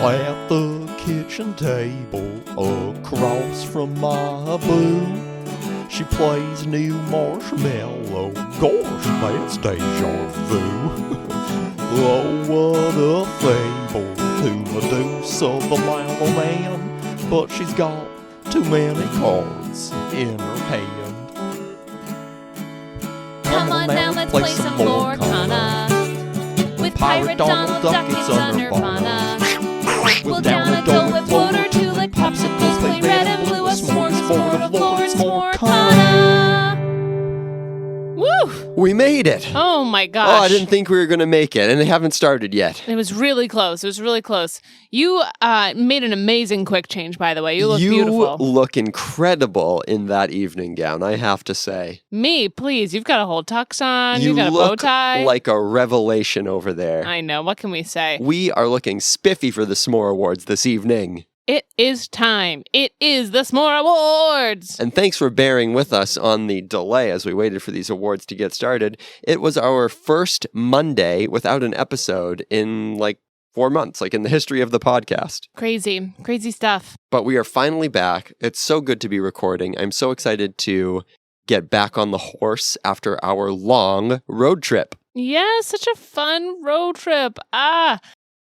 At the kitchen table, across from my boo, she plays new Marshmallow. Gosh, that's deja vu. Oh, what a fable to Medusa the Mallow Man, but she's got too many cards in her hand. Come on now, let's play some Lorcana. With Pirate Donald Duck, it's a Nirvana. We'll down a Dole Whip float or two like popsicles, play red and blue, a smorgasbord of lore, it's Lorcana. Woo! We made it! Oh my gosh. Oh, I didn't think we were going to make it, and they haven't started yet. It was really close. It was really close. You made an amazing quick change, by the way. You look beautiful. You look incredible in that evening gown, I have to say. Me, please. You've got a whole tux on. You've got a bow tie. You look like a revelation over there. I know. What can we say? We are looking spiffy for the S'more Awards this evening. It is time. It is the S'more Awards. And thanks for bearing with us on the delay as we waited for these awards to get started. It was our first Monday without an episode in like 4 months, like in the history of the podcast. Crazy, crazy stuff. But we are finally back. It's so good to be recording. I'm so excited to get back on the horse after our long road trip. Yeah, such a fun road trip.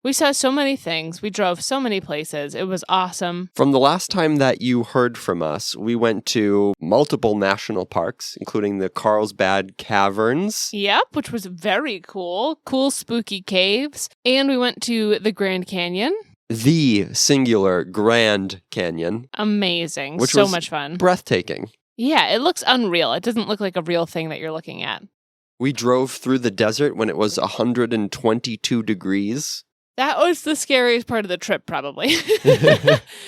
We saw so many things. We drove so many places. It was awesome. From the last time that you heard from us, we went to multiple national parks, including the Carlsbad Caverns. Yep, which was very cool. Cool, spooky caves. And we went to the Grand Canyon. The singular Grand Canyon. Amazing. Which so was much fun. Breathtaking. Yeah, it looks unreal. It doesn't look like a real thing that you're looking at. We drove through the desert when it was 122 degrees. That was the scariest part of the trip, probably.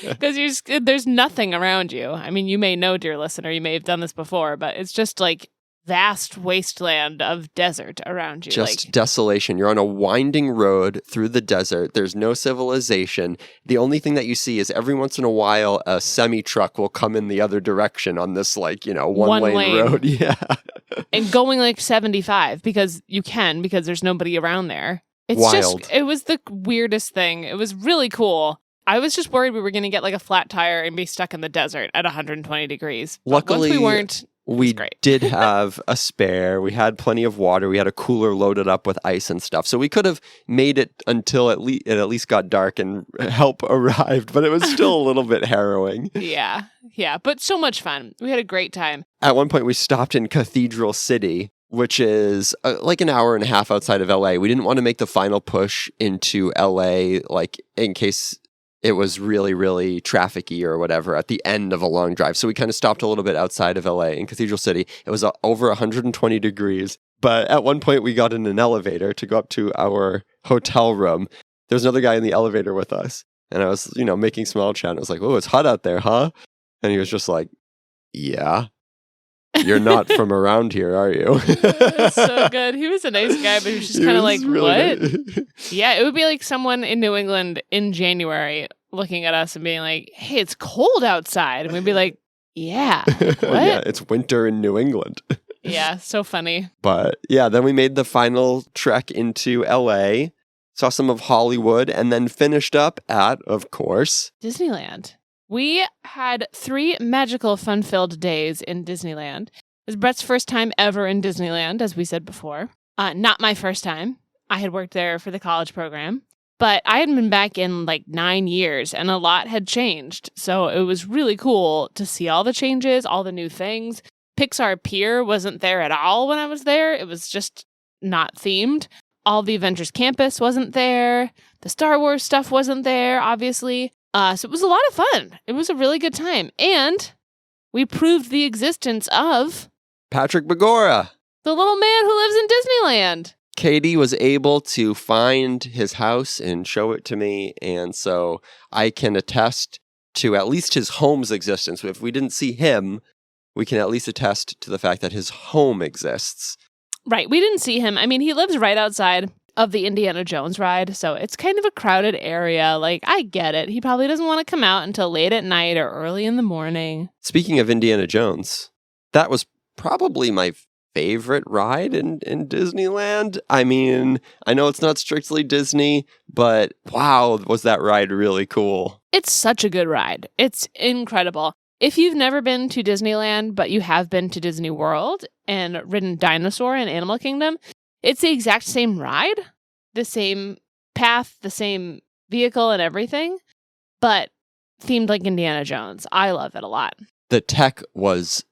Because there's nothing around you. I mean, you may know, dear listener, you may have done this before, but it's just like vast wasteland of desert around you. Just desolation. You're on a winding road through the desert. There's no civilization. The only thing that you see is every once in a while, a semi-truck will come in the other direction on this, like, one-lane road. Yeah. And going like 75 because there's nobody around there. It's wild. It was the weirdest thing. It was really cool. I was just worried we were going to get like a flat tire and be stuck in the desert at 120 degrees. Luckily, once we weren't, we did have a spare. We had plenty of water. We had a cooler loaded up with ice and stuff. So we could have made it until it at least got dark and help arrived. But it was still a little bit harrowing. Yeah. But so much fun. We had a great time. At one point, we stopped in Cathedral City, which is like an hour and a half outside of LA. We didn't want to make the final push into LA, like in case it was really, really trafficy or whatever at the end of a long drive. So we kind of stopped a little bit outside of LA in Cathedral City. It was over 120 degrees. But at one point we got in an elevator to go up to our hotel room. There was another guy in the elevator with us. And I was, making small chat. I was like, oh, it's hot out there, huh? And he was just like, yeah. You're not from around here, are you? So good. He was a nice guy, but he was just kind of like, really what? Yeah, it would be like someone in New England in January looking at us and being like, hey, it's cold outside. And we'd be like, yeah, what? Yeah, it's winter in New England. Yeah, so funny. But yeah, then we made the final trek into LA, saw some of Hollywood, and then finished up at, of course, Disneyland. We had 3 magical, fun-filled days in Disneyland. It was Brett's first time ever in Disneyland, as we said before. Not my first time. I had worked there for the college program. But I hadn't been back in like 9 years, and a lot had changed. So it was really cool to see all the changes, all the new things. Pixar Pier wasn't there at all when I was there. It was just not themed. All the Avengers Campus wasn't there. The Star Wars stuff wasn't there, obviously. So it was a lot of fun. It was a really good time. And we proved the existence of Patrick Begora, the little man who lives in Disneyland. Katie was able to find his house and show it to me. And so I can attest to at least his home's existence. If we didn't see him, we can at least attest to the fact that his home exists. Right. We didn't see him. I mean, he lives right outside of the Indiana Jones ride, so it's kind of a crowded area. Like, I get it. He probably doesn't want to come out until late at night or early in the morning. Speaking of Indiana Jones, that was probably my favorite ride in Disneyland. I mean, I know it's not strictly Disney, but wow, was that ride really cool. It's such a good ride. It's incredible. If you've never been to Disneyland, but you have been to Disney World and ridden Dinosaur in Animal Kingdom, it's the exact same ride, the same path, the same vehicle and everything, but themed like Indiana Jones. I love it a lot. The tech was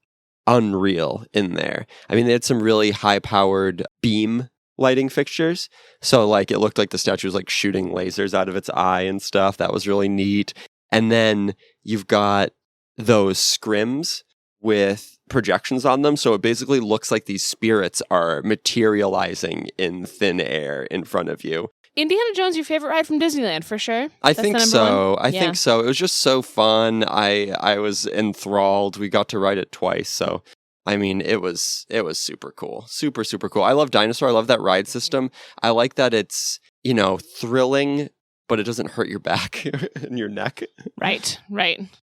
unreal in there. I mean, they had some really high-powered beam lighting fixtures. So, like, it looked like the statue was, like, shooting lasers out of its eye and stuff. That was really neat. And then you've got those scrims with projections on them. So it basically looks like these spirits are materializing in thin air in front of you. Indiana Jones, your favorite ride from Disneyland, for sure? I think so. I think so. It was just so fun. I was enthralled. We got to ride it twice. So, I mean, it was super cool. Super, super cool. I love Dinosaur. I love that ride system. I like that it's, thrilling, but it doesn't hurt your back and your neck. Right.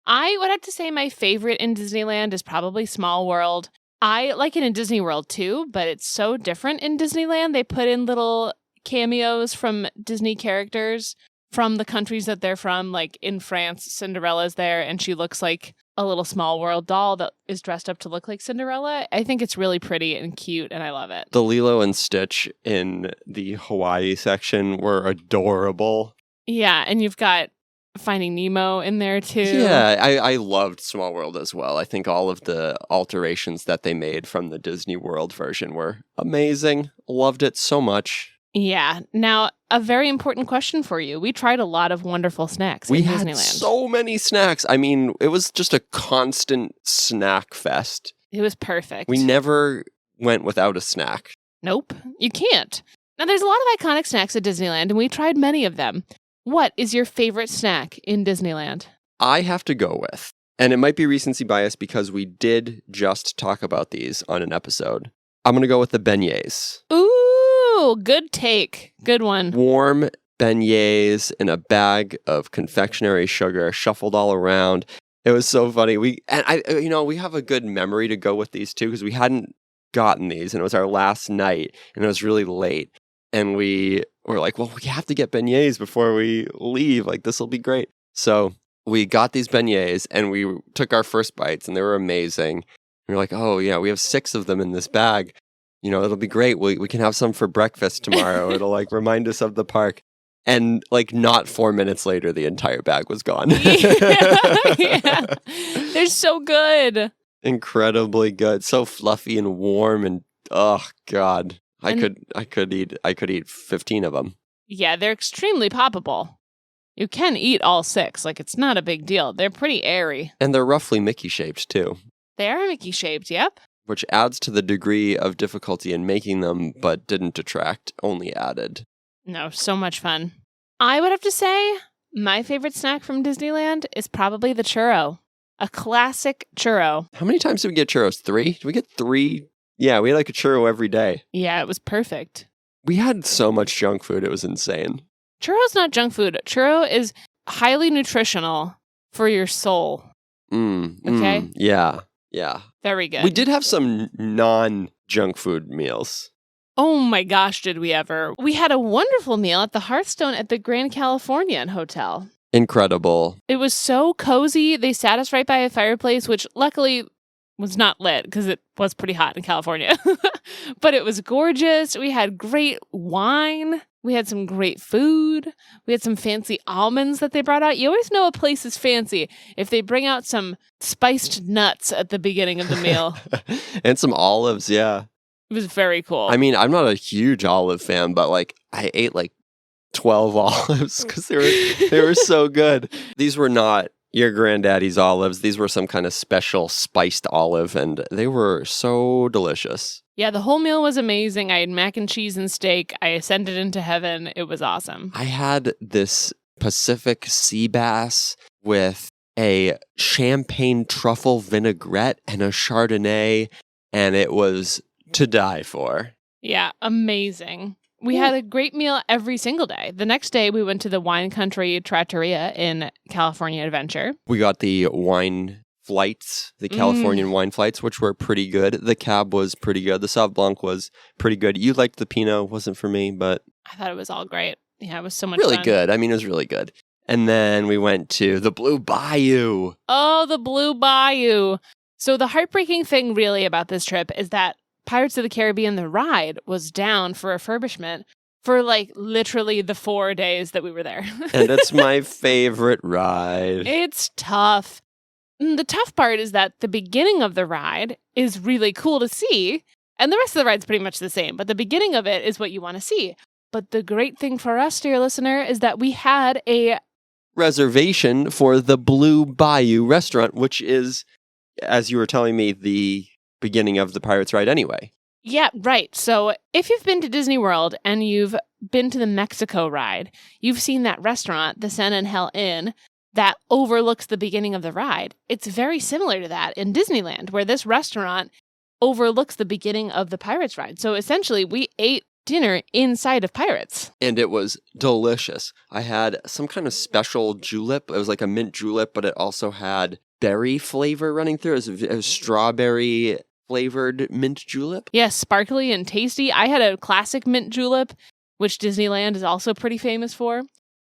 I would have to say my favorite in Disneyland is probably Small World. I like it in Disney World too, but it's so different in Disneyland. They put in little cameos from Disney characters from the countries that they're from. Like in France, Cinderella's there, and she looks like a little Small World doll that is dressed up to look like Cinderella. I think it's really pretty and cute, and I love it. The Lilo and Stitch in the Hawaii section were adorable. Yeah, and you've got Finding Nemo in there too. Yeah, I loved Small World as well. I think all of the alterations that they made from the Disney World version were amazing. Loved it so much. Yeah. Now, a very important question for you. We tried a lot of wonderful snacks in Disneyland. We had so many snacks. I mean, it was just a constant snack fest. It was perfect. We never went without a snack. Nope, you can't. Now, there's a lot of iconic snacks at Disneyland, and we tried many of them. What is your favorite snack in Disneyland? I have to go with, and it might be recency bias because we did just talk about these on an episode. I'm going to go with the beignets. Ooh, good take. Good one. Warm beignets in a bag of confectionery sugar shuffled all around. It was so funny. We have a good memory to go with these too because we hadn't gotten these and it was our last night and it was really late. And we were like, well, we have to get beignets before we leave. Like, this will be great. So we got these beignets and we took our first bites and they were amazing. We were like, oh, yeah, we have 6 of them in this bag. It'll be great. We can have some for breakfast tomorrow. It'll like remind us of the park. And like not 4 minutes later, the entire bag was gone. Yeah. They're so good. Incredibly good. So fluffy and warm and oh God. I could eat 15 of them. Yeah, they're extremely poppable. You can eat all 6. Like, it's not a big deal. They're pretty airy. And they're roughly Mickey shaped too. They are Mickey shaped, yep. Which adds to the degree of difficulty in making them, but didn't detract, only added. No, so much fun. I would have to say my favorite snack from Disneyland is probably the churro. A classic churro. How many times did we get churros? 3? Did we get 3? Yeah, we had like a churro every day. Yeah, it was perfect. We had so much junk food, it was insane. Churro's not junk food. Churro is highly nutritional for your soul. Okay? Yeah. Very good. We did have some non-junk food meals. Oh my gosh, did we ever. We had a wonderful meal at the Hearthstone at the Grand Californian Hotel. Incredible. It was so cozy. They sat us right by a fireplace, which luckily was not lit because it was pretty hot in California. But it was gorgeous. We had great wine. We had some great food. We had some fancy almonds that they brought out. You always know a place is fancy if they bring out some spiced nuts at the beginning of the meal. And some olives, yeah. It was very cool. I mean, I'm not a huge olive fan, but like I ate like 12 olives because they were so good. These were not your granddaddy's olives. These were some kind of special spiced olive, and they were so delicious. Yeah, the whole meal was amazing. I had mac and cheese and steak. I ascended into heaven. It was awesome. I had this Pacific sea bass with a champagne truffle vinaigrette and a Chardonnay, and it was to die for. Yeah, amazing. We had a great meal every single day. The next day, we went to the Wine Country Trattoria in California Adventure. We got the wine flights, the Californian wine flights, which were pretty good. The Cab was pretty good. The Sauv Blanc was pretty good. You liked the Pinot, wasn't for me, but I thought it was all great. Yeah, it was so much really fun. good. I mean, it was really good. And then we went to the Blue Bayou. Oh, the Blue Bayou. So the heartbreaking thing really about this trip is that Pirates of the Caribbean, the ride, was down for refurbishment for like literally the 4 days that we were there. And it's my favorite ride. It's tough. The tough part is that the beginning of the ride is really cool to see, and the rest of the ride's pretty much the same, but the beginning of it is what you want to see. But the great thing for us, dear listener, is that we had a reservation for the Blue Bayou restaurant, which is, as you were telling me, the beginning of the Pirates ride anyway. Yeah, right. So if you've been to Disney World and you've been to the Mexico ride, you've seen that restaurant, the Sun and Hell Inn, that overlooks the beginning of the ride. It's very similar to that in Disneyland, where this restaurant overlooks the beginning of the Pirates ride. So essentially, we ate dinner inside of Pirates. And it was delicious. I had some kind of special julep. It was like a mint julep, but it also had berry flavor running through. It was strawberry flavored mint julep. Yes, sparkly and tasty. I had a classic mint julep, which Disneyland is also pretty famous for.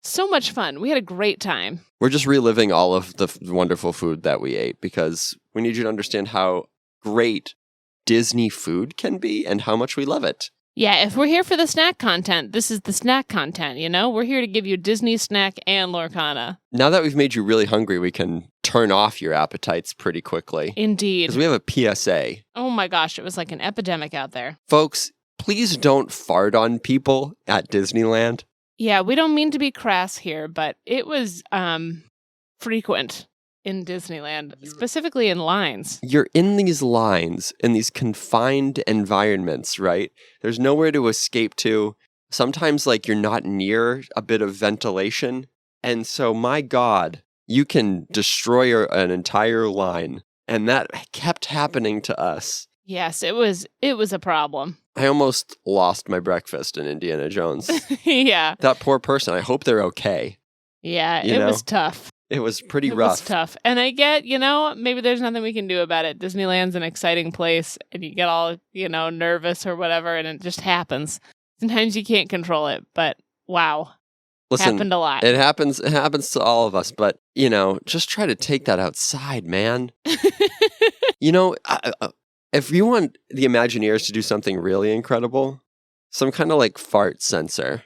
So much fun. We had a great time. We're just reliving all of the wonderful food that we ate because we need you to understand how great Disney food can be and how much we love it. Yeah, if we're here for the snack content, this is the snack content, you know? We're here to give you Disney snack and Lorcana. Now that we've made you really hungry, we can turn off your appetites pretty quickly. Indeed. Because we have a PSA. Oh my gosh, it was like an epidemic out there. Folks, please don't fart on people at Disneyland. Yeah, we don't mean to be crass here, but it was frequent in Disneyland, specifically in lines. You're in these lines, in these confined environments, right? There's nowhere to escape to. Sometimes, like, you're not near a bit of ventilation. And so, my God, you can destroy an entire line. And that kept happening to us. Yes, it was a problem. I almost lost my breakfast in Indiana Jones. Yeah. That poor person, I hope they're okay. Yeah, it was tough. It was pretty rough. It was tough. And I get, maybe there's nothing we can do about it. Disneyland's an exciting place and you get all, nervous or whatever and it just happens. Sometimes you can't control it, but wow. Listen, happened a lot. It happens to all of us, but, just try to take that outside, man. If you want the Imagineers to do something really incredible, some kind of like fart sensor,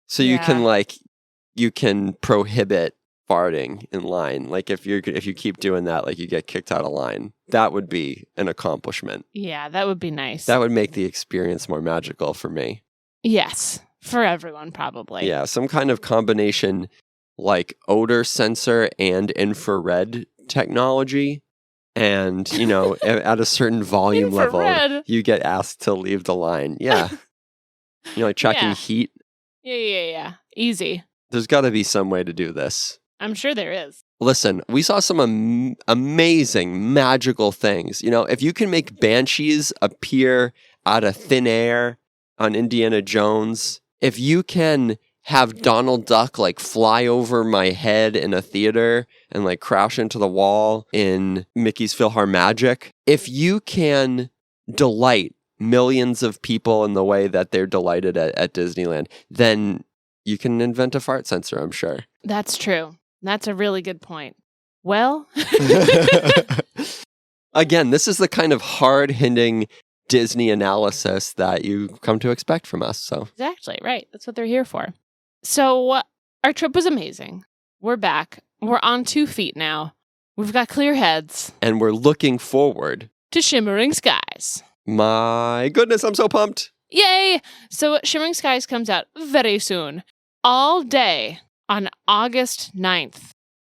so you can prohibit farting in line. Like if you keep doing that, like you get kicked out of line. That would be an accomplishment. Yeah, that would be nice. That would make the experience more magical for me. Yes, for everyone probably. Yeah, some kind of combination like odor sensor and infrared technology. And, at a certain volume level, you get asked to leave the line. Yeah. Like tracking heat. Yeah. Easy. There's got to be some way to do this. I'm sure there is. Listen, we saw some amazing, magical things. If you can make banshees appear out of thin air on Indiana Jones, if you can have Donald Duck like fly over my head in a theater and like crash into the wall in Mickey's PhilharMagic, if you can delight millions of people in the way that they're delighted at Disneyland, then you can invent a fart sensor, I'm sure. That's true. That's a really good point. Well, again, this is the kind of hard-hitting Disney analysis that you come to expect from us. So exactly, right. That's what they're here for. So our trip was amazing. We're back. We're on 2 feet now. We've got clear heads. And we're looking forward to Shimmering Skies. My goodness, I'm so pumped. Yay! So Shimmering Skies comes out very soon. All day on August 9th.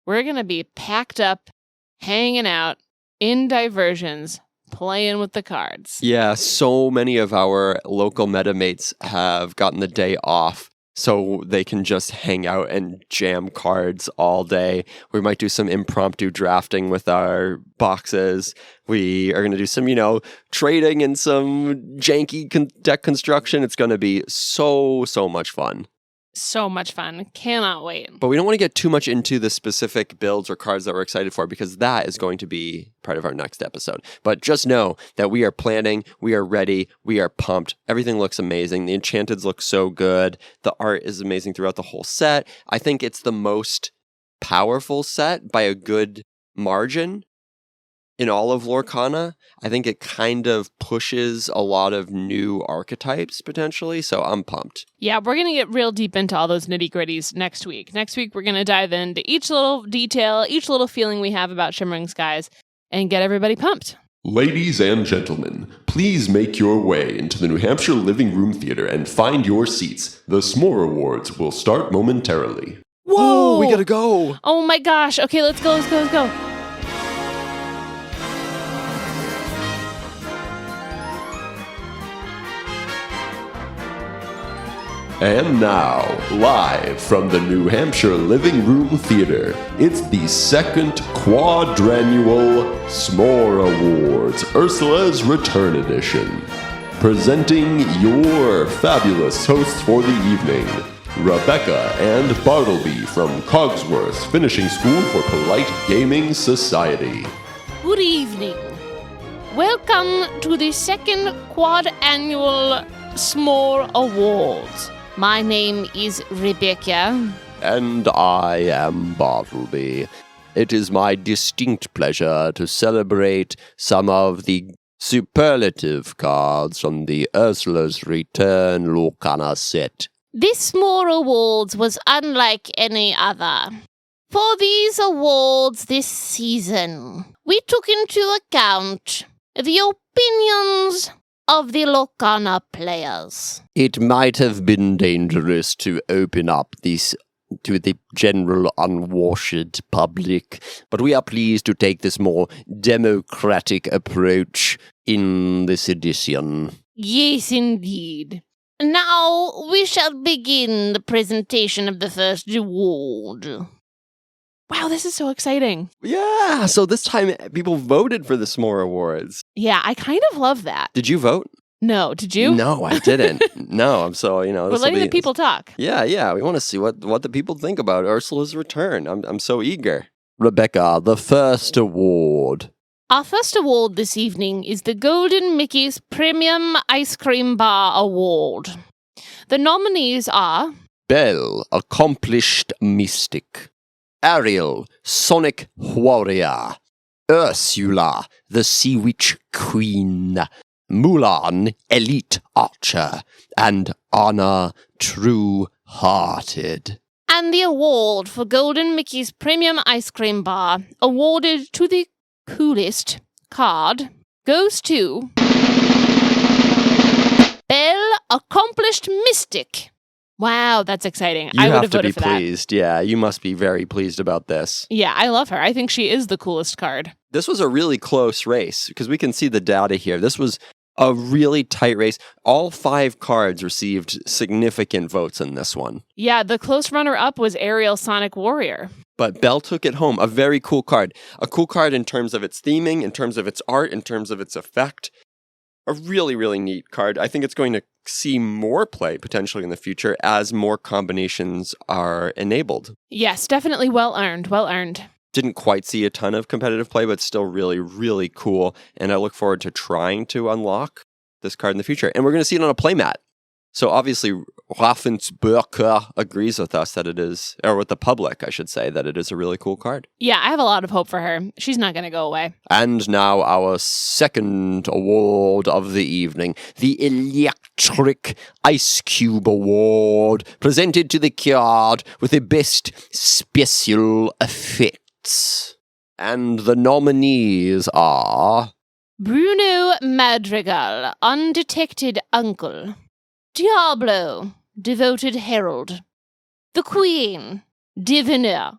We're going to be packed up, hanging out in diversions, playing with the cards. Yeah, so many of our local metamates have gotten the day off so they can just hang out and jam cards all day. We might do some impromptu drafting with our boxes. We are going to do some, trading and some janky deck construction. It's going to be so much fun. so much fun. Cannot wait. But we don't want to get too much into the specific builds or cards that we're excited for because that is going to be part of our next episode. But just know that we are planning, we are ready, we are pumped. Everything looks amazing. The enchanteds look so good. The art is amazing throughout the whole set. I think it's the most powerful set by a good margin in all of Lorcana. I think it kind of pushes a lot of new archetypes potentially, so I'm pumped. Yeah, we're going to get real deep into all those nitty-gritties next week. Next week, we're going to dive into each little detail, each little feeling we have about Shimmering Skies, and get everybody pumped. Ladies and gentlemen, please make your way into the New Hampshire Living Room Theater and find your seats. The S'more Awards will start momentarily. Whoa, we gotta go. Oh my gosh. Okay, let's go. And now, live from the New Hampshire Living Room Theater, it's the second quadrannual S'more Awards, Ursula's Return Edition. Presenting your fabulous hosts for the evening, Rebecca and Bartleby from Cogsworth Finishing School for Polite Gaming Society. Good evening. Welcome to the second quad-annual S'more Awards. My name is Rebecca. And I am Bartleby. It is my distinct pleasure to celebrate some of the superlative cards from the Ursula's Return Lorcana set. This S'more Awards was unlike any other. For these awards this season, we took into account the opinions of the Lorcana players. It might have been dangerous to open up this to the general unwashed public, but we are pleased to take this more democratic approach in this edition. Yes, indeed. Now we shall begin the presentation of the first award. Wow, this is so exciting. Yeah, so this time people voted for the S'more Awards. Yeah, I kind of love that. Did you vote? No, did you? No, I didn't. No, I'm so, We're letting the people talk. Yeah, we want to see what the people think about Ursula's return. I'm so eager. Rebecca, the first award. Our first award this evening is the Golden Mickey's Premium Ice Cream Bar Award. The nominees are Belle, Accomplished Mystic. Ariel, Sonic Warrior. Ursula, the Sea Witch Queen. Mulan, Elite Archer. And Anna, True Hearted. And the award for Golden Mickey's Premium Ice Cream Bar, awarded to the coolest card, goes to Belle, Accomplished Mystic. Wow, that's exciting. I would have voted for that. You have to be pleased. Yeah, you must be very pleased about this. Yeah, I love her. I think she is the coolest card. This was a really close race because we can see the data here. This was a really tight race. All 5 cards received significant votes in this one. Yeah, the close runner-up was Ariel Sonic Warrior. But Belle took it home. A very cool card. A cool card in terms of its theming, in terms of its art, in terms of its effect. A really, really neat card. I think it's going to see more play potentially in the future as more combinations are enabled. Yes, definitely well earned. Didn't quite see a ton of competitive play, but still really, really cool. And I look forward to trying to unlock this card in the future. And we're going to see it on a playmat. So obviously, Ravensburger agrees with us that it is, or with the public, I should say, that it is a really cool card. Yeah, I have a lot of hope for her. She's not going to go away. And now our second award of the evening, the Electric Ice Cube Award, presented to the card with the best special effects. And the nominees are Bruno Madrigal, Undetected Uncle. Diablo, Devoted Herald. The Queen, Diviner.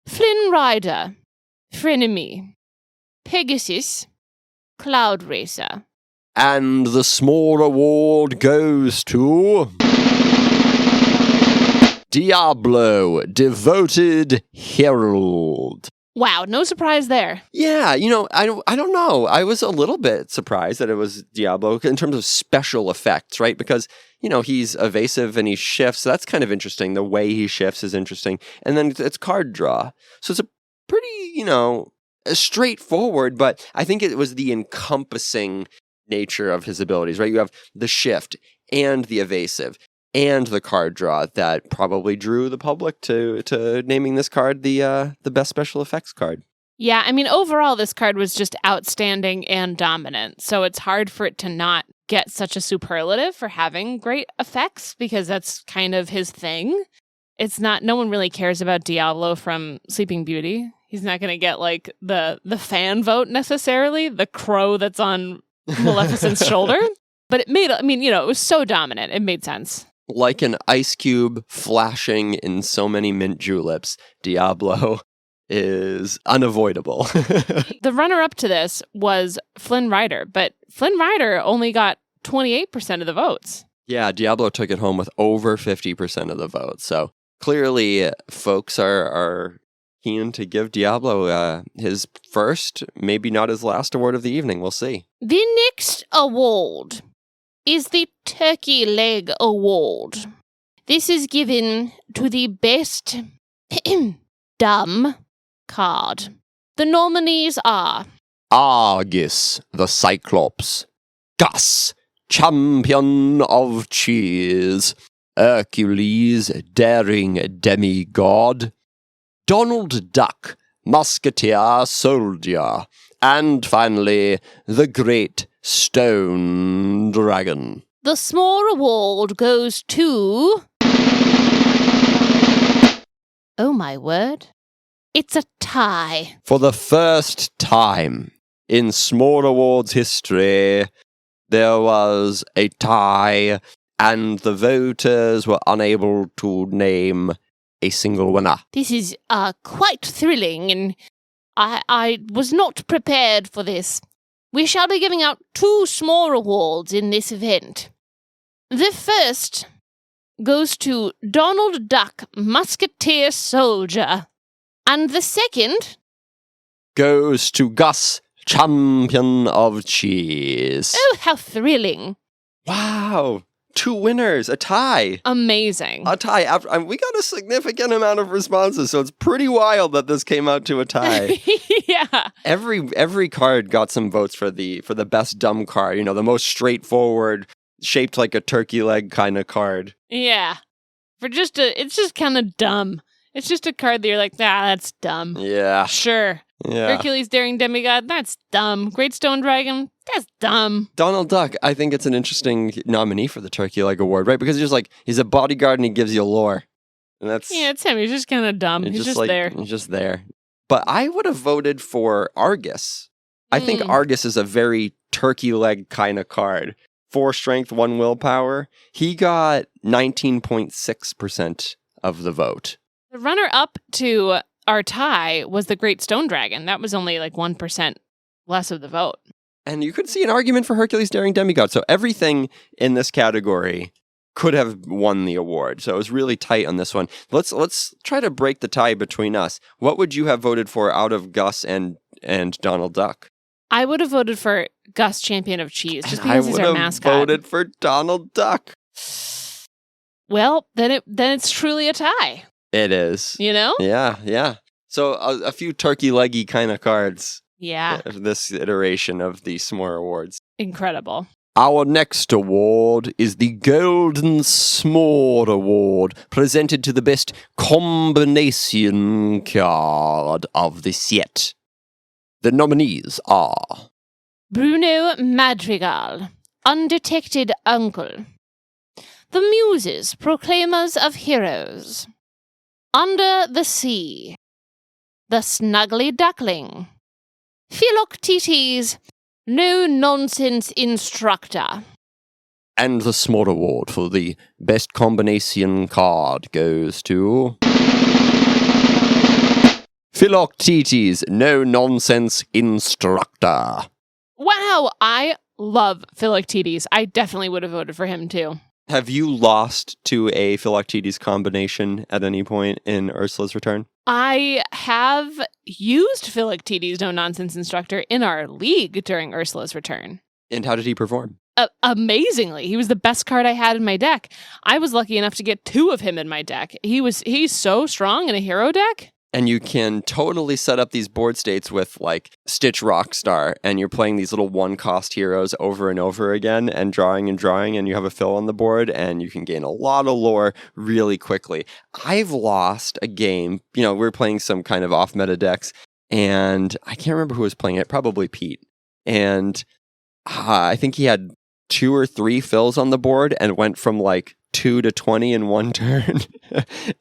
Flynn Rider, Frenemy. Pegasus, Cloud Racer. And the S'more Award goes to Diablo, Devoted Herald. Wow, no surprise there. Yeah, I don't know. I was a little bit surprised that it was Diablo in terms of special effects, right? Because, he's evasive and he shifts. So that's kind of interesting. The way he shifts is interesting. And then it's card draw. So it's a pretty, straightforward, but I think it was the encompassing nature of his abilities, right? You have the shift and the evasive and the card draw that probably drew the public to naming this card the best special effects card. Yeah, I mean, overall, this card was just outstanding and dominant. So it's hard for it to not get such a superlative for having great effects, because that's kind of his thing. It's not, no one really cares about Diablo from Sleeping Beauty. He's not going to get like the fan vote necessarily, the crow that's on Maleficent's shoulder. But it made, it was so dominant. It made sense. Like an ice cube flashing in so many mint juleps, Diablo is unavoidable. The runner-up to this was Flynn Rider, but Flynn Rider only got 28% of the votes. Yeah, Diablo took it home with over 50% of the votes. So clearly, folks are keen to give Diablo his first, maybe not his last award of the evening. We'll see. The next award is the Turkey Leg Award. This is given to the best dumb card. The nominees are Argus, the Cyclops; Gus, champion of cheese; Hercules, daring demigod; Donald Duck, musketeer soldier; and finally, the Great Stone Dragon. the small award goes to... Oh my word. It's a tie. For the first time in Small Awards history, there was a tie, and the voters were unable to name a single winner. This is quite thrilling, and I was not prepared for this. We shall be giving out 2 small awards in this event. The first goes to Donald Duck, musketeer soldier. And the second goes to Gus, champion of cheese. Oh, how thrilling. Wow. 2 winners, a tie. Amazing. A tie. After, we got a significant amount of responses, so it's pretty wild that this came out to a tie. Yeah. Every card got some votes for the best dumb card. The most straightforward, shaped like a turkey leg kind of card. Yeah. It's just kind of dumb. It's just a card that you're like, that's dumb. Yeah. Sure. Yeah. Hercules Daring Demigod, that's dumb. Great Stone Dragon, that's dumb. Donald Duck, I think it's an interesting nominee for the Turkey Leg Award, right? Because he's a bodyguard and he gives you lore. And that's... Yeah, it's him. He's just kind of dumb. He's just there. He's just there. But I would have voted for Argus. I think Argus is a very turkey leg kind of card. 4 strength, 1 willpower. He got 19.6% of the vote. The runner-up to our tie was the Great Stone Dragon. That was only like 1% less of the vote. And you could see an argument for Hercules Daring Demigod. So everything in this category could have won the award. So it was really tight on this one. Let's try to break the tie between us. What would you have voted for out of Gus and Donald Duck? I would have voted for Gus, champion of cheese, just because he's our mascot. I would have voted for Donald Duck. Well, then it's truly a tie. It is. Yeah. So a few turkey leggy kind of cards. Yeah. This iteration of the S'more Awards. Incredible. Our next award is the Golden S'more Award, presented to the best combination card of the set. The nominees are Bruno Madrigal, Undetected Uncle; The Muses, Proclaimers of Heroes; Under the Sea; The Snuggly Duckling; Philoctetes, No Nonsense Instructor. And the S'more Award for the best combination card goes to Philoctetes, No Nonsense Instructor. Wow, I love Philoctetes. I definitely would have voted for him too. Have you lost to a Philoctetes combination at any point in Ursula's Return? I have used Philoctetes No Nonsense Instructor in our league during Ursula's return. And how did he perform? Amazingly. He was the best card I had in my deck. I was lucky enough to get 2 of him in my deck. He's so strong in a hero deck. And you can totally set up these board states with like Stitch Rockstar, and you're playing these little 1-cost heroes over and over again and drawing, and you have a fill on the board, and you can gain a lot of lore really quickly. I've lost a game, we were playing some kind of off-meta decks, and I can't remember who was playing it, probably Pete. And I think he had 2 or 3 fills on the board and went from like 2 to 20 in one turn.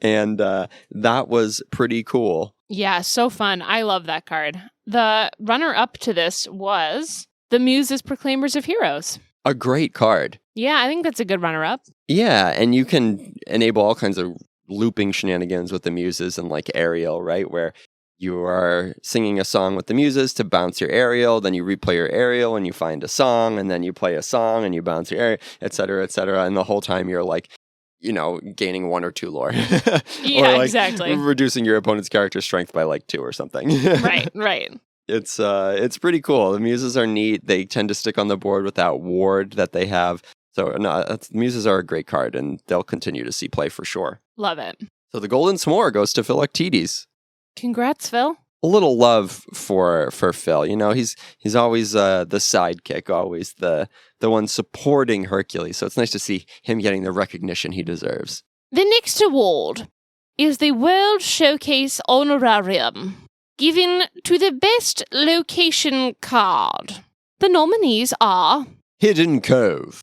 And that was pretty cool. Yeah, so fun. I love that card. The runner-up to this was the Muses Proclaimers of Heroes. A great card. Yeah, I think that's a good runner-up. Yeah, and you can enable all kinds of looping shenanigans with the Muses and like Ariel, right? Where you are singing a song with the Muses to bounce your Ariel, then you replay your Ariel and you find a song, and then you play a song and you bounce your Ariel, et cetera, et cetera. And the whole time you're like, gaining 1 or 2 lore. Yeah, or like exactly. Reducing your opponent's character strength by like 2 or something. Right. It's pretty cool. The Muses are neat. They tend to stick on the board with that ward that they have. So Muses are a great card, and they'll continue to see play for sure. Love it. So the Golden S'more goes to Philoctetes. Congrats, Phil. A little love for Phil. He's always the sidekick, always the one supporting Hercules. So it's nice to see him getting the recognition he deserves. The next award is the World Showcase Honorarium, given to the best location card. The nominees are Hidden Cove,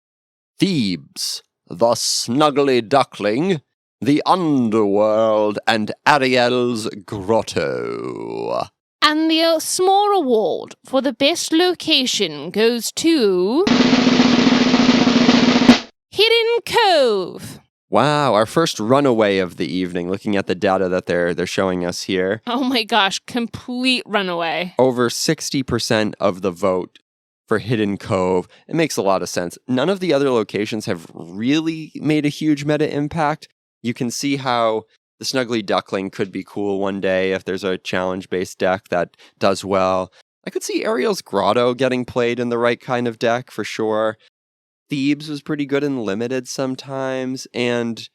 Thebes, the Snuggly Duckling, the Underworld, and Ariel's Grotto. And the small award for the best location goes to Hidden Cove. Wow, our first runaway of the evening, looking at the data that they're showing us here. Oh my gosh, complete runaway. Over 60% of the vote for Hidden Cove. It makes a lot of sense. None of the other locations have really made a huge meta impact. You can see how the Snuggly Duckling could be cool one day if there's a challenge-based deck that does well. I could see Ariel's Grotto getting played in the right kind of deck for sure. Thebes was pretty good in Limited sometimes, and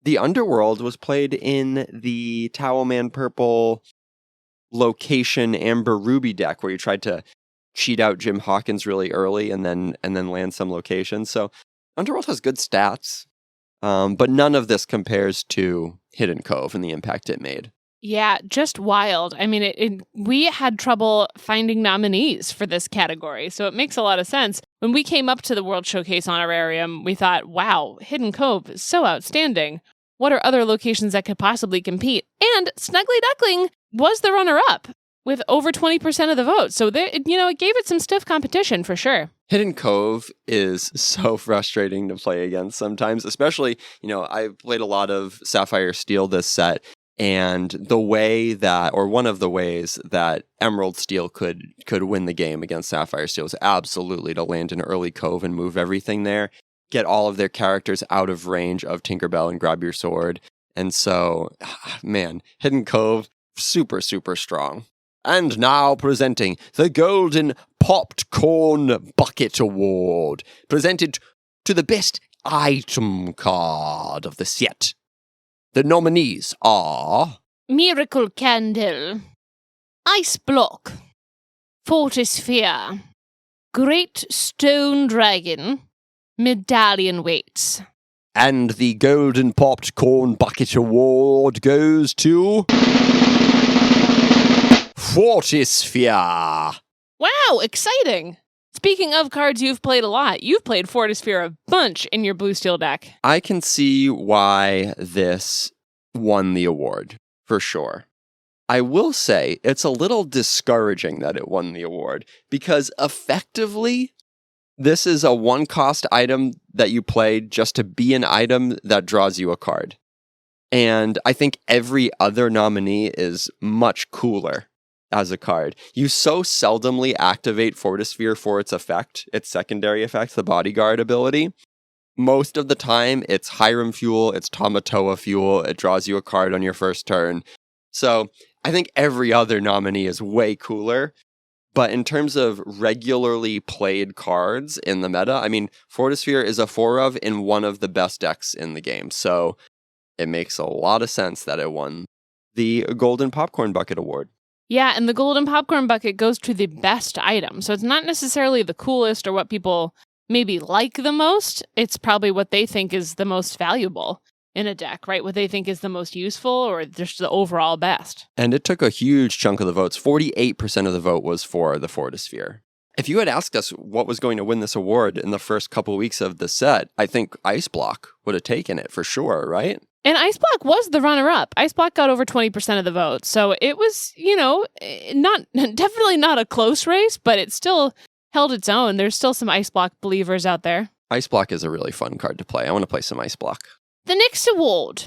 the Underworld was played in the Towelman Purple location Amber Ruby deck where you tried to cheat out Jim Hawkins really early and then land some locations. So Underworld has good stats. But none of this compares to Hidden Cove and the impact it made. Yeah, just wild. I mean, we had trouble finding nominees for this category, so it makes a lot of sense. When we came up to the World Showcase Honorarium, we thought, wow, Hidden Cove is so outstanding. What are other locations that could possibly compete? And Snuggly Duckling was the runner-up with over 20% of the vote. So, it gave it some stiff competition for sure. Hidden Cove is so frustrating to play against sometimes, especially, I've played a lot of Sapphire Steel this set, and the way that, or one of the ways that Emerald Steel could win the game against Sapphire Steel is absolutely to land an early Cove and move everything there, get all of their characters out of range of Tinkerbell and grab your sword. And so, man, Hidden Cove, super, super strong. And now presenting the Golden Popped Corn Bucket Award, presented to the best item card of the set. The nominees are Miracle Candle, Ice Block, Fortisphere, Great Stone Dragon, Medallion Weights. And the Golden Popped Corn Bucket Award goes to Fortisphere. Wow, exciting! Speaking of cards you've played a lot, you've played Fortisphere a bunch in your Blue Steel deck. I can see why this won the award, for sure. I will say it's a little discouraging that it won the award, because effectively, this is a one-cost item that you play just to be an item that draws you a card. And I think every other nominee is much cooler as a card. You so seldomly activate Fortisphere for its effect, its secondary effect, the bodyguard ability. Most of the time, it's Hiram fuel, it's Tamatoa fuel, it draws you a card on your first turn. So I think every other nominee is way cooler. But in terms of regularly played cards in the meta, I mean, Fortisphere is a 4-of in one of the best decks in the game. So it makes a lot of sense that it won the Golden Popcorn Bucket Award. Yeah, and the Golden Popcorn Bucket goes to the best item. So it's not necessarily the coolest or what people maybe like the most. It's probably what they think is the most valuable in a deck, right? What they think is the most useful or just the overall best. And it took a huge chunk of the votes. 48% of the vote was for the Fortisphere. If you had asked us what was going to win this award in the first couple weeks of the set, I think Ice Block would have taken it for sure, right? And Ice Block was the runner-up. Ice Block got over 20% of the vote. So it was, definitely not a close race, but it still held its own. There's still some Ice Block believers out there. Ice Block is a really fun card to play. I want to play some Ice Block. The next award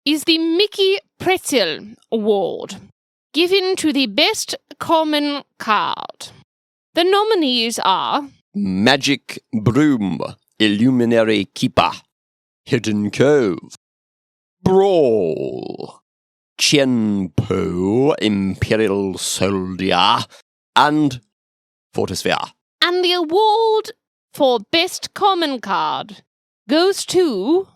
is the Mickey Pretzel Award, given to the best common card. The nominees are Magic Broom, Illuminary Keeper, Hidden Cove, Brawl, Chenpo, Imperial Soldier, and Fortisphere. And the award for best common card goes to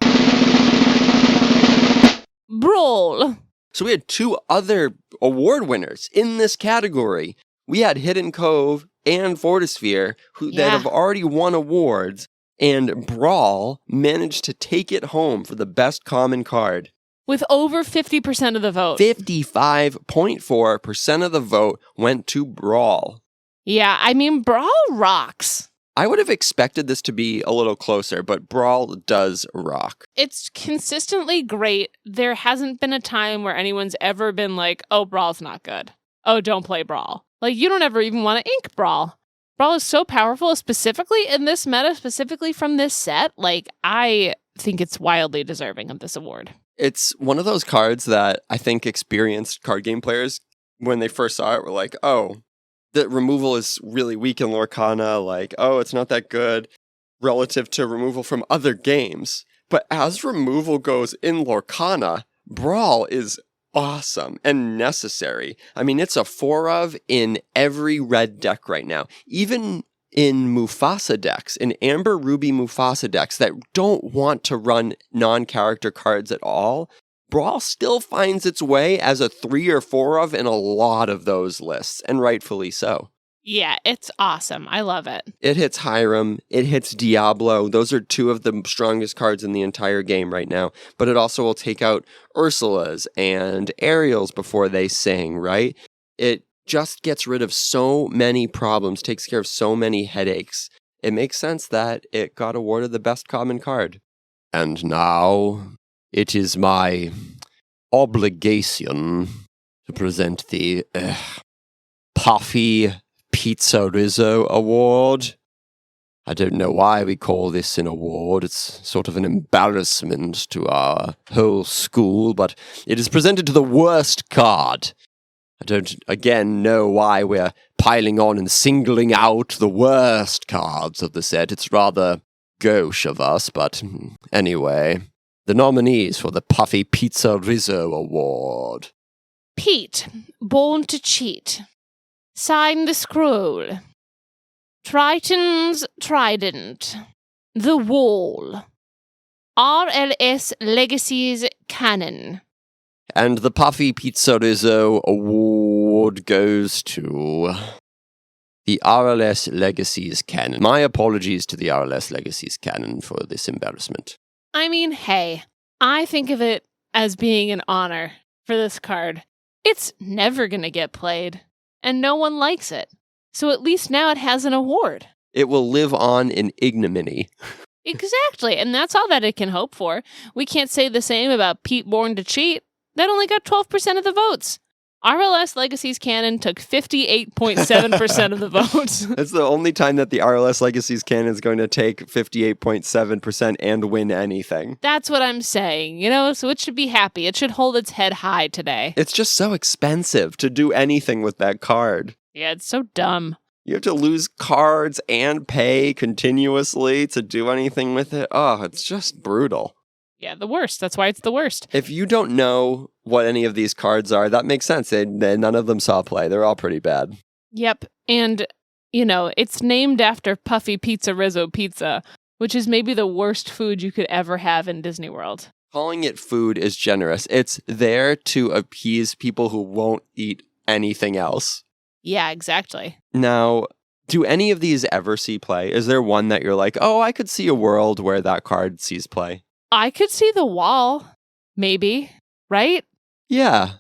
Brawl. So we had two other award winners in this category. We had Hidden Cove and Fortisphere that have already won awards, and Brawl managed to take it home for the best common card. With over 50% of the vote. 55.4% of the vote went to Brawl. Yeah, I mean, Brawl rocks. I would have expected this to be a little closer, but Brawl does rock. It's consistently great. There hasn't been a time where anyone's ever been like, oh, Brawl's not good. Oh, don't play Brawl. Like, you don't ever even want to ink Brawl. Brawl is so powerful, specifically in this meta, specifically from this set. Like, I think it's wildly deserving of this award. It's one of those cards that I think experienced card game players, when they first saw it, were like, oh, the removal is really weak in Lorcana, like, oh, it's not that good relative to removal from other games. But as removal goes in Lorcana, Brawl is awesome and necessary. I mean, it's a 4-of in every red deck right now. Even in Mufasa decks, in Amber Ruby Mufasa decks that don't want to run non-character cards at all, Brawl still finds its way as a 3 or 4-of in a lot of those lists, and rightfully so. Yeah, it's awesome. I love it. It hits Hiram, it hits Diablo. Those are two of the strongest cards in the entire game right now. But it also will take out Ursula's and Ariel's before they sing, right? It just gets rid of so many problems, takes care of so many headaches. It makes sense that it got awarded the best common card. And now it is my obligation to present the Puffy Pizza Rizzo Award. I don't know why we call this an award. It's sort of an embarrassment to our whole school, but it is presented to the worst card. I don't, again, know why we're piling on and singling out the worst cards of the set. It's rather gauche of us, but anyway. The nominees for the Puffy Pizza Rizzo Award. Pete, Born to Cheat. Sign the Scroll. Triton's Trident. The Wall. RLS Legacy's Cannon. And the Puffy Pizza Rizzo Award goes to the RLS Legacy's Cannon. My apologies to the RLS Legacy's Cannon for this embarrassment. I mean, hey, I think of it as being an honor for this card. It's never going to get played, and no one likes it. So at least now it has an award. It will live on in ignominy. Exactly, and that's all that it can hope for. We can't say the same about Pete Born to Cheat. That only got 12% of the votes. RLS Legacy's Cannon took 58.7% of the votes. That's the only time that the RLS Legacy's Cannon is going to take 58.7% and win anything. That's what I'm saying, so it should be happy. It should hold its head high today. It's just so expensive to do anything with that card. Yeah, it's so dumb. You have to lose cards and pay continuously to do anything with it. Oh, it's just brutal. Yeah, the worst. That's why it's the worst. If you don't know what any of these cards are, that makes sense. None of them saw play. They're all pretty bad. Yep. And, it's named after Puffy Pizza Rizzo Pizza, which is maybe the worst food you could ever have in Disney World. Calling it food is generous. It's there to appease people who won't eat anything else. Yeah, exactly. Now, do any of these ever see play? Is there one that you're like, oh, I could see a world where that card sees play? I could see the wall, maybe, right? Yeah.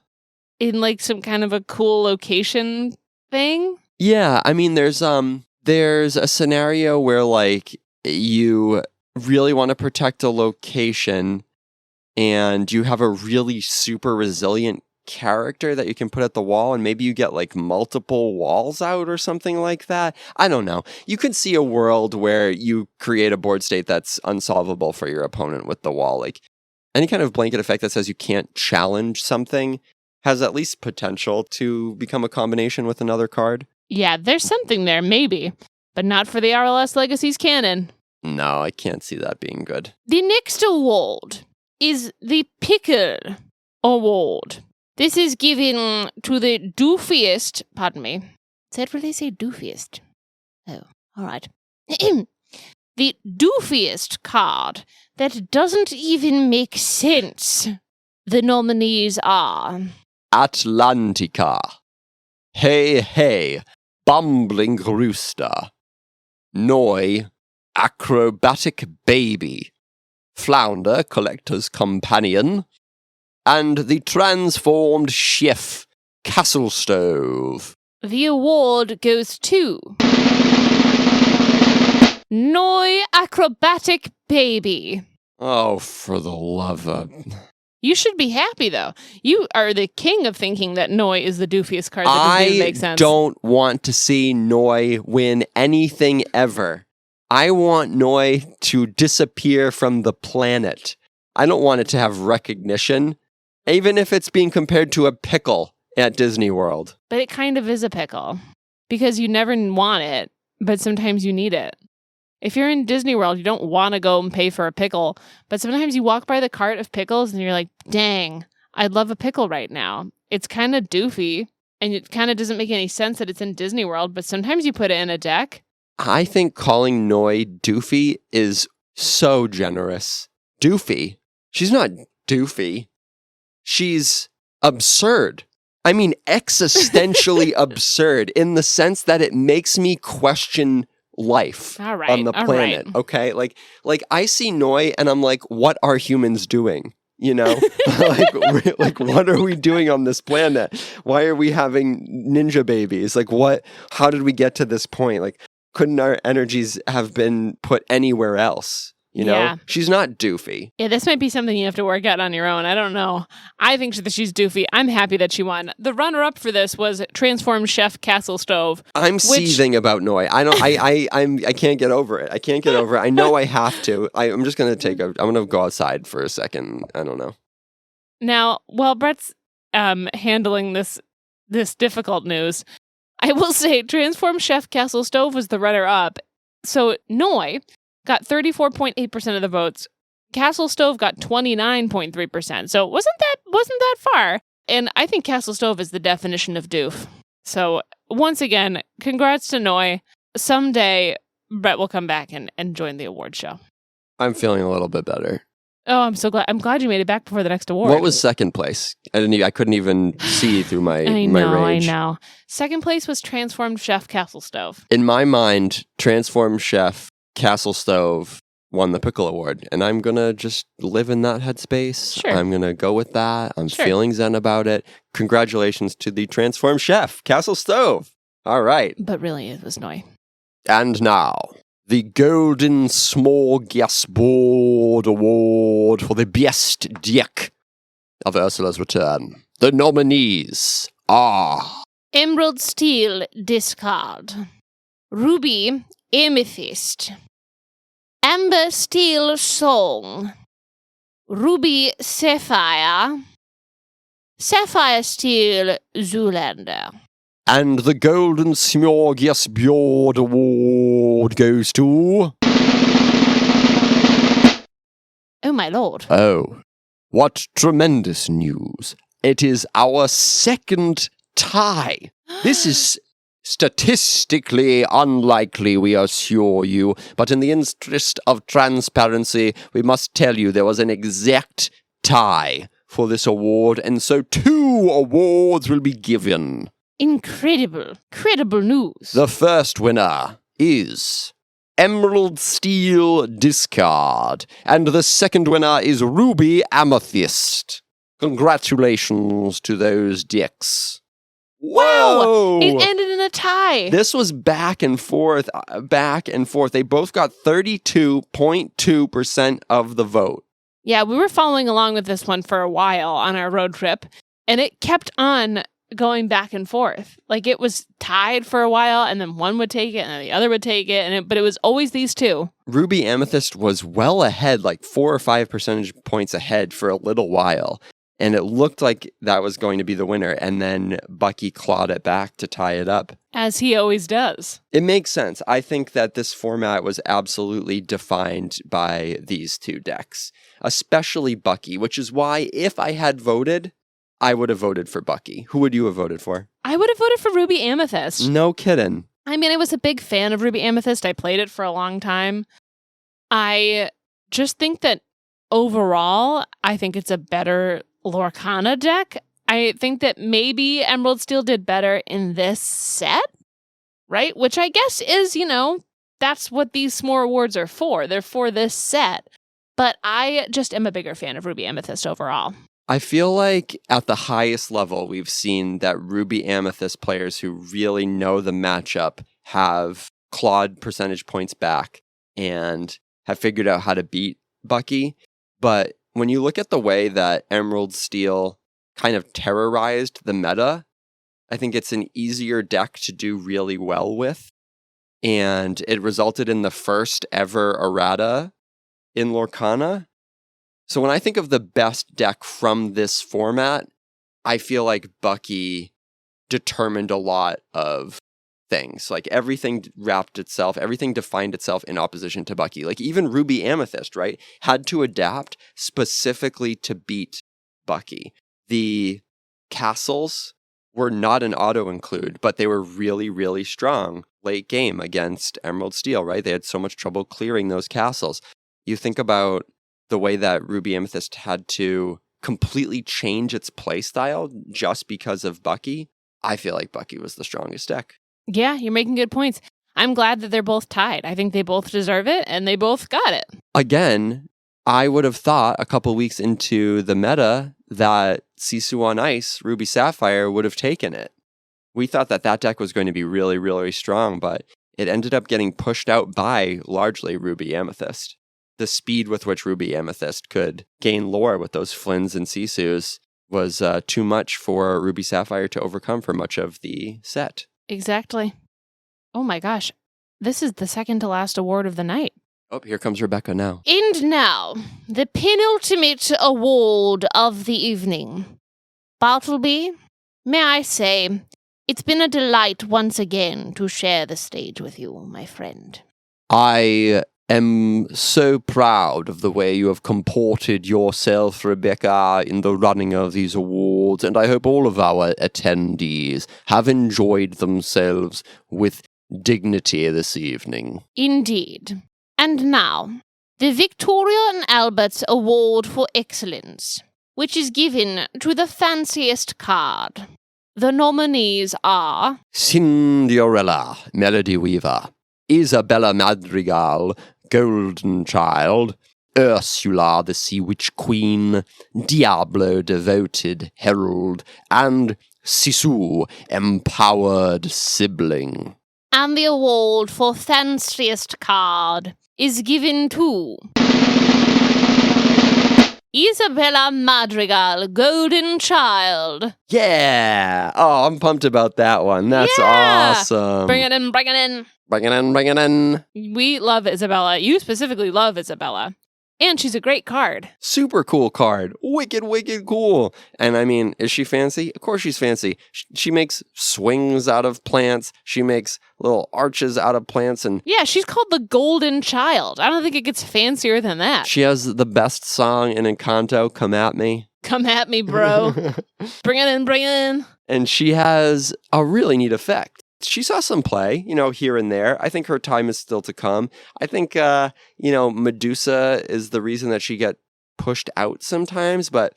In like some kind of a cool location thing? Yeah, I mean, there's a scenario where like you really want to protect a location and you have a really super resilient character that you can put at the wall, and maybe you get like multiple walls out or something like that. I don't know. You could see a world where you create a board state that's unsolvable for your opponent with the wall. Like any kind of blanket effect that says you can't challenge something has at least potential to become a combination with another card. Yeah, there's something there, maybe, but not for the RLS Legacies canon. No, I can't see that being good. The next award is the Pickle Award. This is given to the doofiest, pardon me. Does that really say doofiest? Oh, all right. The doofiest card that doesn't even make sense. The nominees are Atlantica, Hey Hey, Bumbling Rooster, Noi, Acrobatic Baby, Flounder, Collector's Companion, and the Transformed Chef, Castle Stove. The award goes to Noi Acrobatic Baby. Oh, for the love of... You should be happy, though. You are the king of thinking that Noi is the doofiest card that doesn't even make sense. I don't want to see Noi win anything ever. I want Noi to disappear from the planet. I don't want it to have recognition, even if it's being compared to a pickle at Disney World. But it kind of is a pickle, because you never want it, but sometimes you need it. If you're in Disney World, you don't want to go and pay for a pickle, but sometimes you walk by the cart of pickles and you're like, dang, I'd love a pickle right now. It's kind of doofy, and it kind of doesn't make any sense that it's in Disney World, but sometimes you put it in a deck. I think calling Noi doofy is so generous. Doofy? She's not doofy. She's absurd. I mean, existentially absurd in the sense that it makes me question life on the planet. Right. Okay, like I see Noi and I'm like, what are humans doing? You know, like what are we doing on this planet? Why are we having ninja babies? Like what? How did we get to this point? Like, couldn't our energies have been put anywhere else? You know, Yeah. She's not doofy. Yeah, this might be something you have to work out on your own. I don't know. I think that she's doofy. I'm happy that she won. The runner-up for this was Transformed Chef Castle Stove. I'm seething about Noi. I can't get over it. I can't get over it. I know I have to. I'm just gonna I'm gonna go outside for a second. I don't know. Now, while Brett's handling this difficult news, I will say Transformed Chef Castle Stove was the runner-up. So Noi got 34.8% of the votes. Castle Stove got 29.3%. So wasn't that far. And I think Castle Stove is the definition of doof. So once again, congrats to Noi. Someday Brett will come back and join the award show. I'm feeling a little bit better. Oh, I'm so glad. I'm glad you made it back before the next award. What was second place? I couldn't even see through my rage. I know. Second place was Transformed Chef Castle Stove. In my mind, Transformed Chef Castle Stove won the Pickle Award, and I'm gonna just live in that headspace. Sure. I'm gonna go with that. I'm Sure. feeling zen about it. Congratulations to the Transformed Chef Castle Stove. All right. But really, it was Noi. And now, the Golden Smorgasbord Award for the best deck of Ursula's Return. The nominees are Emerald Steel Discard, Ruby Amethyst, Amber Steel Song, Ruby Sapphire, Sapphire Steel Zoolander. And the Golden Smorgasbord Award goes to... Oh my lord. Oh, what tremendous news. It is our second tie. This is statistically unlikely, we assure you, but in the interest of transparency, we must tell you there was an exact tie for this award, and so 2 awards will be given. Incredible news. The first winner is Emerald Steel Discard, and the second winner is Ruby Amethyst. Congratulations to those decks. Wow! It ended in a tie. This was back and forth. They both got 32.2% of the vote. Yeah, we were following along with this one for a while on our road trip, and it kept on going back and forth. Like, it was tied for a while, and then one would take it, and then the other would take it, but it was always these two. Ruby Amethyst was well ahead, like 4 or 5 percentage points ahead for a little while. And it looked like that was going to be the winner. And then Bucky clawed it back to tie it up. As he always does. It makes sense. I think that this format was absolutely defined by these two decks, especially Bucky, which is why if I had voted, I would have voted for Bucky. Who would you have voted for? I would have voted for Ruby Amethyst. No kidding. I mean, I was a big fan of Ruby Amethyst. I played it for a long time. I just think that overall, I think it's a better Lorcana deck. I think that maybe Emerald Steel did better in this set, right? Which I guess is, that's what these small awards are for. They're for this set. But I just am a bigger fan of Ruby Amethyst overall. I feel like at the highest level, we've seen that Ruby Amethyst players who really know the matchup have clawed percentage points back and have figured out how to beat Bucky. But when you look at the way that Emerald Steel kind of terrorized the meta, I think it's an easier deck to do really well with. And it resulted in the first ever errata in Lorcana. So when I think of the best deck from this format, I feel like Bucky determined a lot of things. Like everything everything defined itself in opposition to Bucky. Like even Ruby Amethyst, right, had to adapt specifically to beat Bucky. The castles were not an auto-include, but they were really, really strong late game against Emerald Steel, right? They had so much trouble clearing those castles. You think about the way that Ruby Amethyst had to completely change its playstyle just because of Bucky. I feel like Bucky was the strongest deck. Yeah, you're making good points. I'm glad that they're both tied. I think they both deserve it, and they both got it. Again, I would have thought a couple weeks into the meta that Sisu on Ice, Ruby Sapphire, would have taken it. We thought that deck was going to be really, really strong, but it ended up getting pushed out by largely Ruby Amethyst. The speed with which Ruby Amethyst could gain lore with those Flynns and Sisus was too much for Ruby Sapphire to overcome for much of the set. Exactly. Oh my gosh. This is the second to last award of the night. Oh, here comes Rebecca now. And now, the penultimate award of the evening. Bartleby, may I say, it's been a delight once again to share the stage with you, my friend. I am so proud of the way you have comported yourself, Rebecca, in the running of these awards, and I hope all of our attendees have enjoyed themselves with dignity this evening. Indeed. And now, the Victoria and Albert's Award for Excellence, which is given to the fanciest card. The nominees are Cinderella, Melody Weaver, Isabella Madrigal, Golden Child, Ursula, the Sea Witch Queen, Diablo, Devoted Herald, and Sisu, Empowered Sibling. And the award for fanciest card is given to Isabella Madrigal, Golden Child. Yeah! Oh, I'm pumped about that one. That's awesome. Bring it in, bring it in. Bring it in, bring it in. We love Isabella. You specifically love Isabella. And she's a great card. Super cool card. Wicked, wicked cool. And I mean, is she fancy? Of course she's fancy. She makes swings out of plants. She makes little arches out of plants. And yeah, she's called the Golden Child. I don't think it gets fancier than that. She has the best song in Encanto, Come At Me. Come at me, bro. Bring it in, bring it in. And she has a really neat effect. She saw some play, here and there. I think her time is still to come. I think, Medusa is the reason that she get pushed out sometimes. But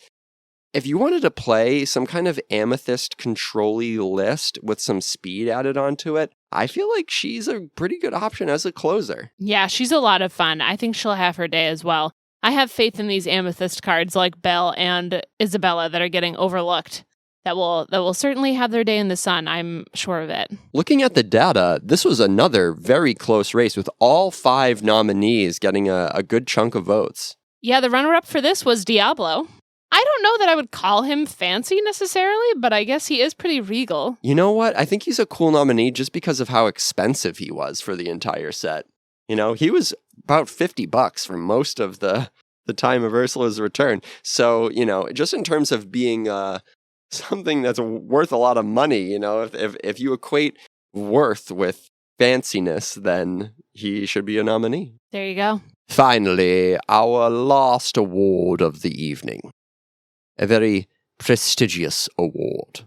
if you wanted to play some kind of amethyst control-y list with some speed added onto it, I feel like she's a pretty good option as a closer. Yeah, she's a lot of fun. I think she'll have her day as well. I have faith in these amethyst cards like Belle and Isabella that are getting overlooked. That will certainly have their day in the sun, I'm sure of it. Looking at the data, this was another very close race with all 5 nominees getting a good chunk of votes. Yeah, the runner-up for this was Diablo. I don't know that I would call him fancy necessarily, but I guess he is pretty regal. You know what? I think he's a cool nominee just because of how expensive he was for the entire set. He was about $50 for most of the time of Ursula's return. So, just in terms of being something that's worth a lot of money, if you equate worth with fanciness, then he should be a nominee. There you go. Finally, our last award of the evening. A very prestigious award.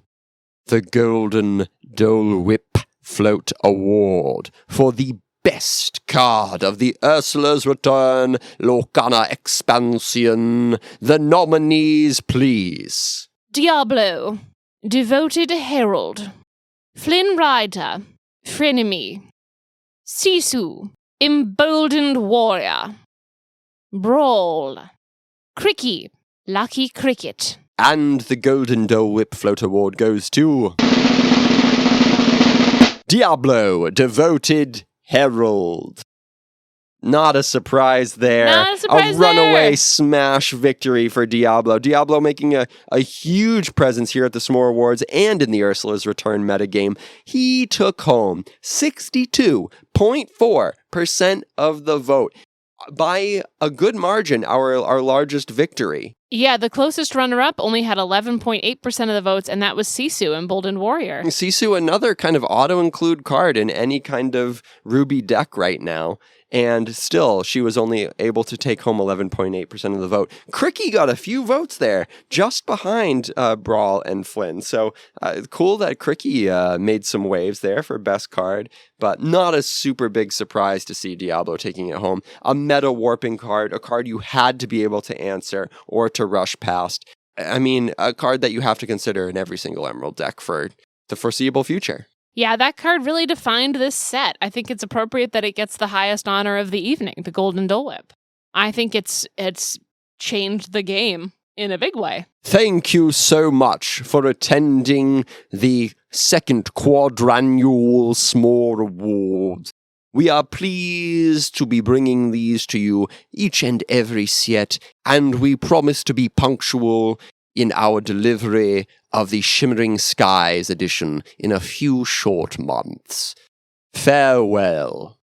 The Golden Dole Whip Float Award for the best card of the Ursula's Return Lorcana expansion. The nominees, please. Diablo, Devoted Herald, Flynn Rider, Frenemy, Sisu, Emboldened Warrior, Brawl, Cricky, Lucky Cricket. And the Golden Dole Whip Float Award goes to Diablo, Devoted Herald. Not a surprise there. A runaway smash victory for Diablo. Diablo making a huge presence here at the S'more Awards and in the Ursula's Return metagame. He took home 62.4% of the vote. By a good margin, our largest victory. Yeah, the closest runner-up only had 11.8% of the votes, and that was Sisu, Emboldened Warrior. Sisu, another kind of auto-include card in any kind of Ruby deck right now. And still, she was only able to take home 11.8% of the vote. Cricky got a few votes there, just behind Brawl and Flynn. So cool that Cricky made some waves there for best card, but not a super big surprise to see Diablo taking it home. A meta warping card, a card you had to be able to answer or to rush past. I mean, a card that you have to consider in every single Emerald deck for the foreseeable future. Yeah, that card really defined this set. I think it's appropriate that it gets the highest honor of the evening, the Golden Dole Whip. I think it's changed the game in a big way. Thank you so much for attending the second quadrannual S'more Awards. We are pleased to be bringing these to you each and every set, and we promise to be punctual in our delivery of the Shimmering Skies edition in a few short months. Farewell.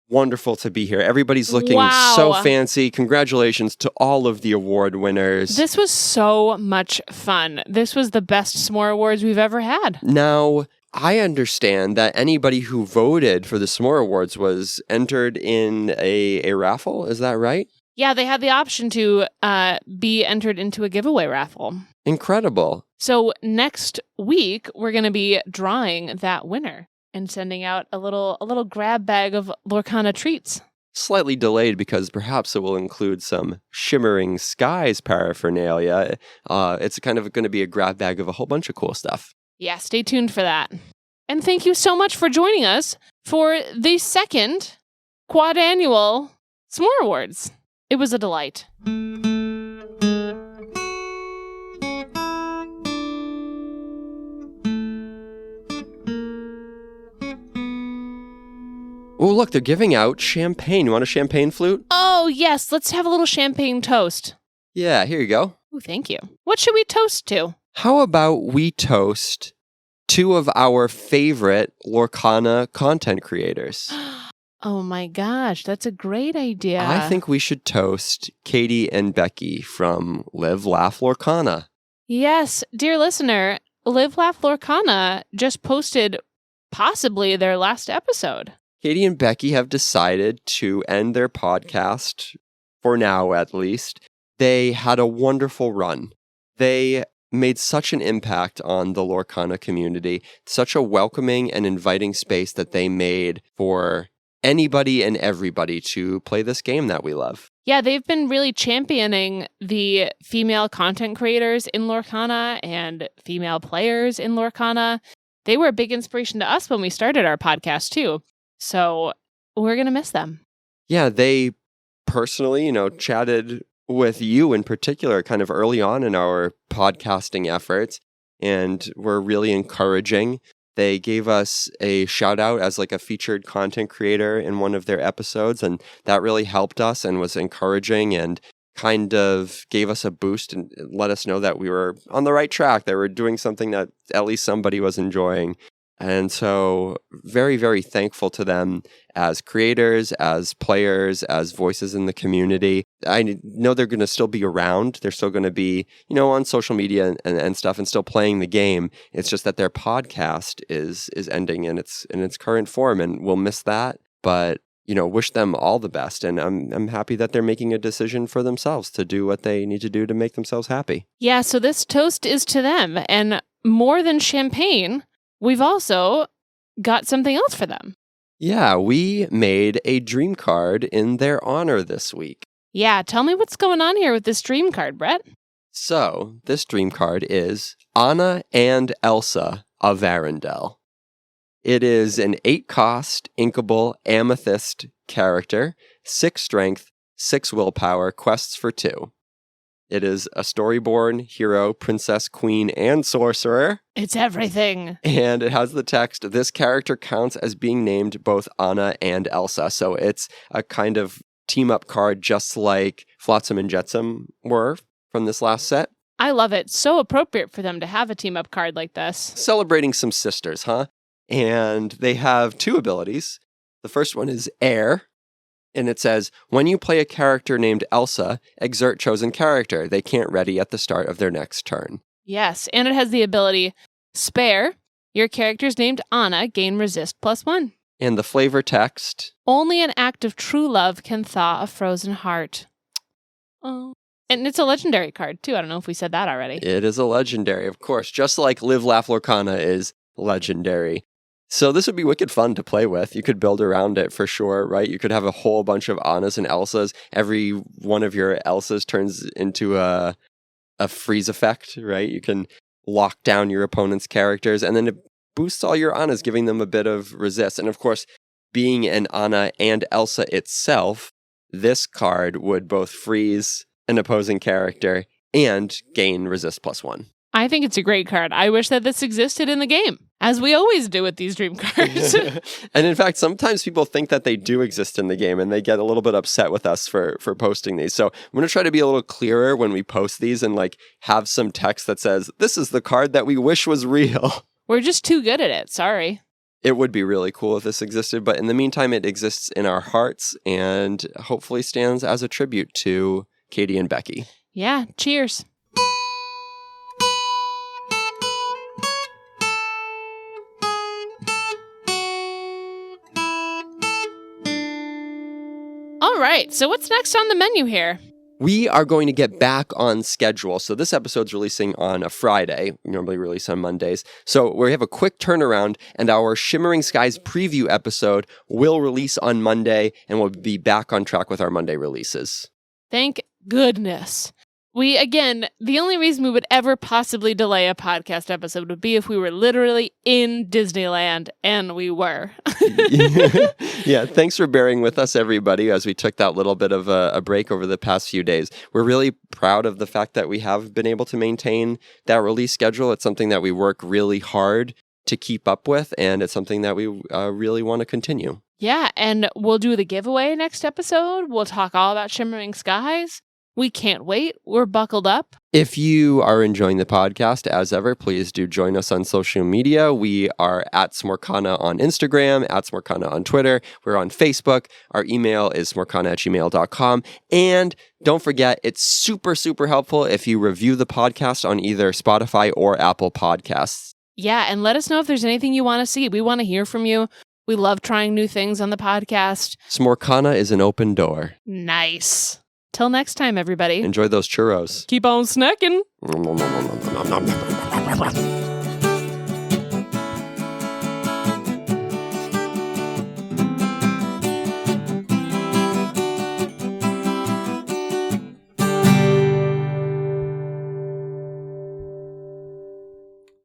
Wonderful to be here. Everybody's looking so fancy. Congratulations to all of the award winners. This was so much fun. This was the best S'more Awards we've ever had. Now, I understand that anybody who voted for the S'more Awards was entered in a raffle. Is that right? Yeah, they had the option to be entered into a giveaway raffle. Incredible. So next week, we're going to be drawing that winner and sending out a little grab bag of Lorcana treats. Slightly delayed because perhaps it will include some Shimmering Skies paraphernalia. It's kind of going to be a grab bag of a whole bunch of cool stuff. Yeah, stay tuned for that. And thank you so much for joining us for the second quadrannual S'more Awards. It was a delight. Oh, look, they're giving out champagne. You want a champagne flute? Oh, yes. Let's have a little champagne toast. Yeah, here you go. Oh, thank you. What should we toast to? How about we toast two of our favorite Lorcana content creators? Oh my gosh, that's a great idea. I think we should toast Katie and Becky from Live Laugh Lorcana. Yes, dear listener, Live Laugh Lorcana just posted possibly their last episode. Katie and Becky have decided to end their podcast, for now at least, They had a wonderful run. They made such an impact on the Lorcana community, such a welcoming and inviting space that they made for anybody and everybody to play this game that we love. Yeah, they've been really championing the female content creators in Lorcana and female players in Lorcana. They were a big inspiration to us when we started our podcast, too. So we're going to miss them. Yeah, they personally, chatted with you in particular kind of early on in our podcasting efforts and were really encouraging. They gave us a shout out as like a featured content creator in one of their episodes, and that really helped us and was encouraging and kind of gave us a boost and let us know that we were on the right track, that we're doing something that at least somebody was enjoying. And so very, very thankful to them as creators, as players, as voices in the community. I know they're going to still be around. They're still going to be, on social media and stuff and still playing the game. It's just that their podcast is ending in its current form, and we'll miss that. But, wish them all the best. And I'm happy that they're making a decision for themselves to do what they need to do to make themselves happy. Yeah, so this toast is to them. And more than champagne, we've also got something else for them. Yeah, we made a dream card in their honor this week. Yeah, tell me what's going on here with this dream card, Brett. So, this dream card is Anna and Elsa of Arendelle. It is an 8-cost, inkable amethyst character, 6 strength, 6 willpower, quests for 2. It is a storyborn hero, princess, queen, and sorcerer. It's everything. And it has the text, this character counts as being named both Anna and Elsa. So it's a kind of team-up card just like Flotsam and Jetsam were from this last set. I love it. So appropriate for them to have a team-up card like this. Celebrating some sisters, huh? And they have 2 abilities. The first one is Air. And it says, when you play a character named Elsa, exert chosen character. They can't ready at the start of their next turn. Yes, and it has the ability Spare. Your character's named Anna, gain resist +1. And the flavor text. Only an act of true love can thaw a frozen heart. Oh. And it's a legendary card, too. I don't know if we said that already. It is a legendary, of course. Just like Live Laugh Lorcana is legendary. So this would be wicked fun to play with. You could build around it for sure, right? You could have a whole bunch of Annas and Elsas. Every one of your Elsas turns into a freeze effect, right? You can lock down your opponent's characters, and then it boosts all your Annas, giving them a bit of resist. And of course, being an Anna and Elsa itself, this card would both freeze an opposing character and gain resist +1. I think it's a great card. I wish that this existed in the game, as we always do with these dream cards. And in fact, sometimes people think that they do exist in the game, and they get a little bit upset with us for posting these. So I'm going to try to be a little clearer when we post these and have some text that says, this is the card that we wish was real. We're just too good at it. Sorry. It would be really cool if this existed, but in the meantime, it exists in our hearts and hopefully stands as a tribute to Katie and Becky. Yeah, cheers. All right, so what's next on the menu here? We are going to get back on schedule. So this episode's releasing on a Friday. We normally release on Mondays. So we have a quick turnaround, and our Shimmering Skies preview episode will release on Monday, and we'll be back on track with our Monday releases. Thank goodness. The only reason we would ever possibly delay a podcast episode would be if we were literally in Disneyland, and we were. Yeah, thanks for bearing with us, everybody, as we took that little bit of a break over the past few days. We're really proud of the fact that we have been able to maintain that release schedule. It's something that we work really hard to keep up with, and it's something that we really want to continue. Yeah, and we'll do the giveaway next episode. We'll talk all about Shimmering Skies. We can't wait. We're buckled up. If you are enjoying the podcast, as ever, please do join us on social media. We are at Smorcana on Instagram, at Smorcana on Twitter. We're on Facebook. Our email is smorcana@gmail.com. And don't forget, it's super, super helpful if you review the podcast on either Spotify or Apple Podcasts. Yeah, and let us know if there's anything you want to see. We want to hear from you. We love trying new things on the podcast. Smorcana is an open door. Nice. Till next time, everybody. Enjoy those churros. Keep on snacking. Nom, nom, nom, nom, nom, nom, nom, nom.